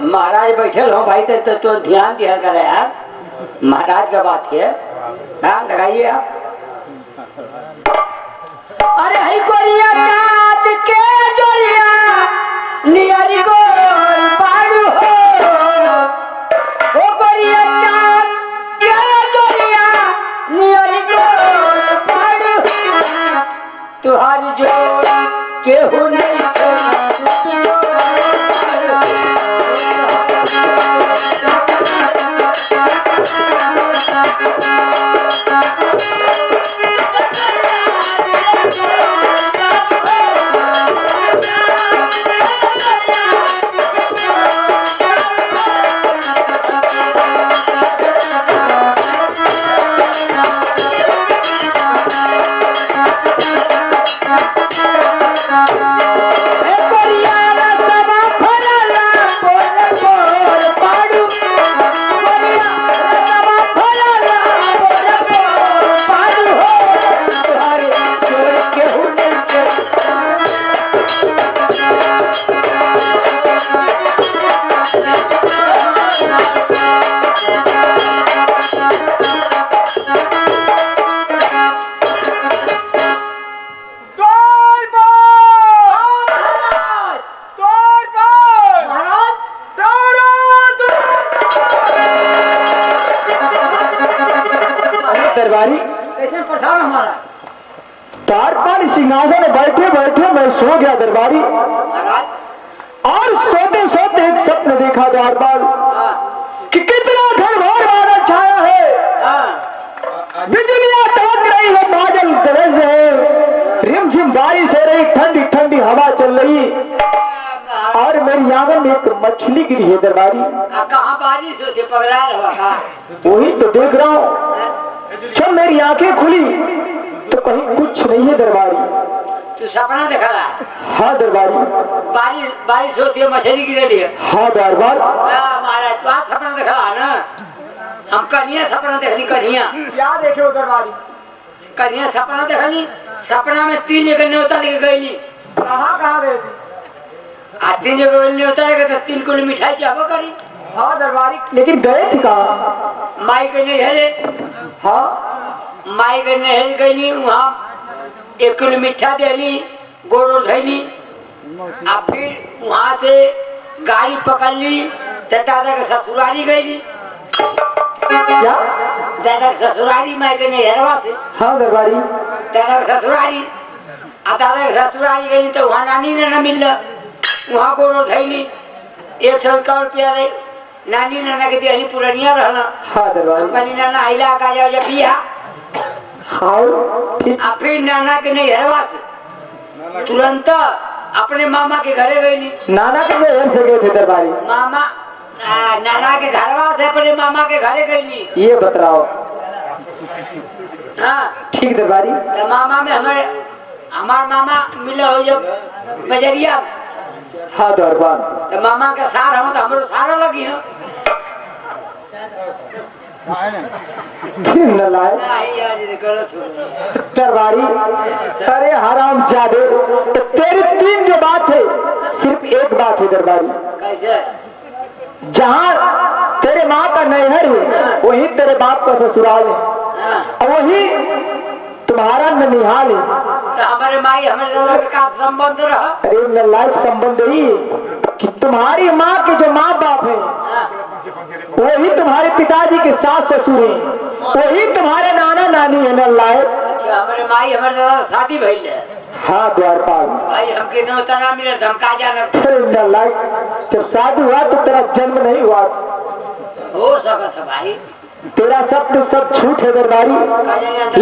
महाराज बैठे हो भाई तो ध्यान दिया करे यार, महाराज का बात है। हाँ लगाइए आप। अरे हई कोरिया काट के जोड़िया नियरी गोल पाड़ू हो, ओ कोरिया काट के जोड़िया नियरी गोल पाड़ू, तुहारी जोड़ केहू नहीं दरबारी कैसे पठाओ हमारा तार पानी सिंहासन में बैठे बैठे मैं सो गया दरबारी, महाराज। और सोते सोते एक स्वप्न देखा दरबार कि कितना घनघोर बादल छाया है, बिजलियां चमक रही है, बादल गरज रहे, रिमझिम बारिश हो रही, ठंडी ठंडी हवा चल रही, और मेरी आंगन में एक मछली गिरी है दरबारी। कहाँ बारिश होती पगला रहा, वही तो देख रहा हूँ। जब मेरी आंखें खुली तो कहीं कुछ नहीं है दरबारी। तू सपना देखा रहा? हाँ दरबारी। बारिश बारिश होती है, मछली गिर रही है। हाँ दरबार। महाराज तू आज सपना देखा रहा ना, हम कन्या सपना देखनी। कन्या क्या देखे हो दरबारी? कन्या सपना देखनी, सपना में 3 जगह न्योता लेके गई। कहाँ कहाँ गए थे? 3 जगह न्योता लेके तो 3 किलो मिठाई चाहबो करी। हाँ दरबारी, लेकिन गए थे कहाँ? माई के नहरे। हाँ माई के नहर गई, वहाँ 1 किलो मिठा देली, गोड़ धैली, और फिर वहाँ से गाड़ी पकड़ ली तो दादा के ससुरारी गई। क्या? दादा के ससुरारी माई के नहरवा से। हाँ दरबारी। दादा के ससुरारी, दादा के ससुरारी गई तो वहाँ नानी ने न मिल, वहाँ गोड़ धैली, 151 रुपया दे नानी नाना के दिया पुरानिया रहना। हाँ दरबारी। नाना आइला का जाओ जब पिया, हाँ फिर नाना के नहीं हरवा से तुरंत अपने मामा के घरे गई। नाना के घर से गए थे दरबारी। मामा नाना के घरवा से अपने मामा के घरे गई। ये बताओ। हाँ ठीक दरबारी। तो मामा में हमार मामा मिला हो जब बजरिया। हाँ दरबार। तो मामा के सार हम तो हमारे सारा लगी हो। न लाए दरबारी। अरे हराम जादे, तो तेरी 3 जो बात है सिर्फ एक बात है दरबारी। कैसे? जहाँ तेरे माँ का नैहर है वही तेरे बाप का ससुराल है, और वही तुम्हारा ननिहाल है। तो हमारे माई हमारे का संबंध रहा। अरे नलायक संबंध ही कि तुम्हारी माँ के जो माँ बाप है वही तुम्हारे पिताजी के सास ससुर हैं, वही तुम्हारे नाना नानी है नलायक। अच्छा हमारे माई हमारे शादी भइल है। हाँ द्वारपाल। भाई हमके नौता ना मिले धमका जाना। नलायक, जब शादी हुआ तो तेरा जन्म नहीं हुआ। हो सकता है भाई, तेरा सपन सब झूठ है दरबारी,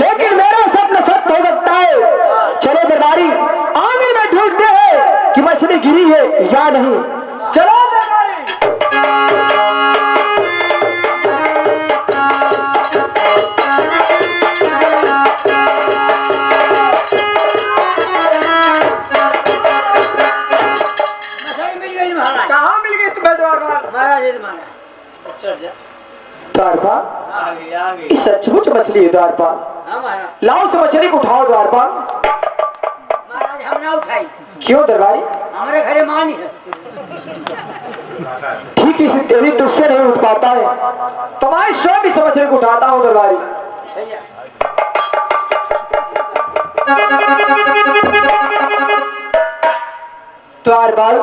लेकिन मेरा सपन सत्य हो सकता है। चलो दरबारी, आंगन में ढूंढते हैं कि मछली गिरी है या नहीं। चलो दरबारी। कहाँ मिल गई तुम्हें? द्वारपाल महाराज। द्वारपाल ये सचमुच मछली है द्वारपाल। हाँ महाराज। लाओ उस मछली को उठाओ द्वारपाल। महाराज हम ना उठाई, क्यों दरबारी? हमारे घरे मानी है। ठीक इसी तेरी तुझसे नहीं उठ पाता है, तो मैं स्वयं इस मछली को उठाता हूँ दरबारी। सही है। द्वारपाल,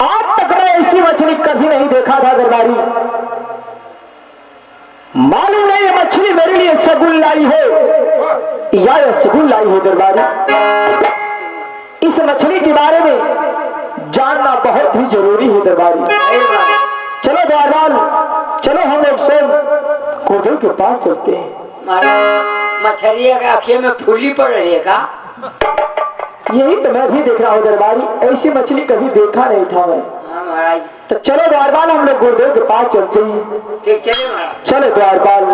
आज तक मैं ऐसी मछली कभी नहीं देखा था दरबारी। मालूम नहीं ये मछली मेरे लिए सगुन लाई है या ये सगुन लाई है दरबारी। इस मछली के बारे में जानना बहुत ही जरूरी है दरबारी। चलो द्वारपाल, चलो हम लोग सब गुरुदेव के पास चलते हैं। महाराज मछली का आँखें में फूली पड़ रही है का? यही तो मैं भी देख रहा हूँ दरबारी, ऐसी मछली कभी देखा नहीं था मैं। हाँ महाराज। तो चलो द्वारपाल हम लोग गुरुदेव के पास चलते हैं। ठीक चले महाराज। चलो द्वारपाल।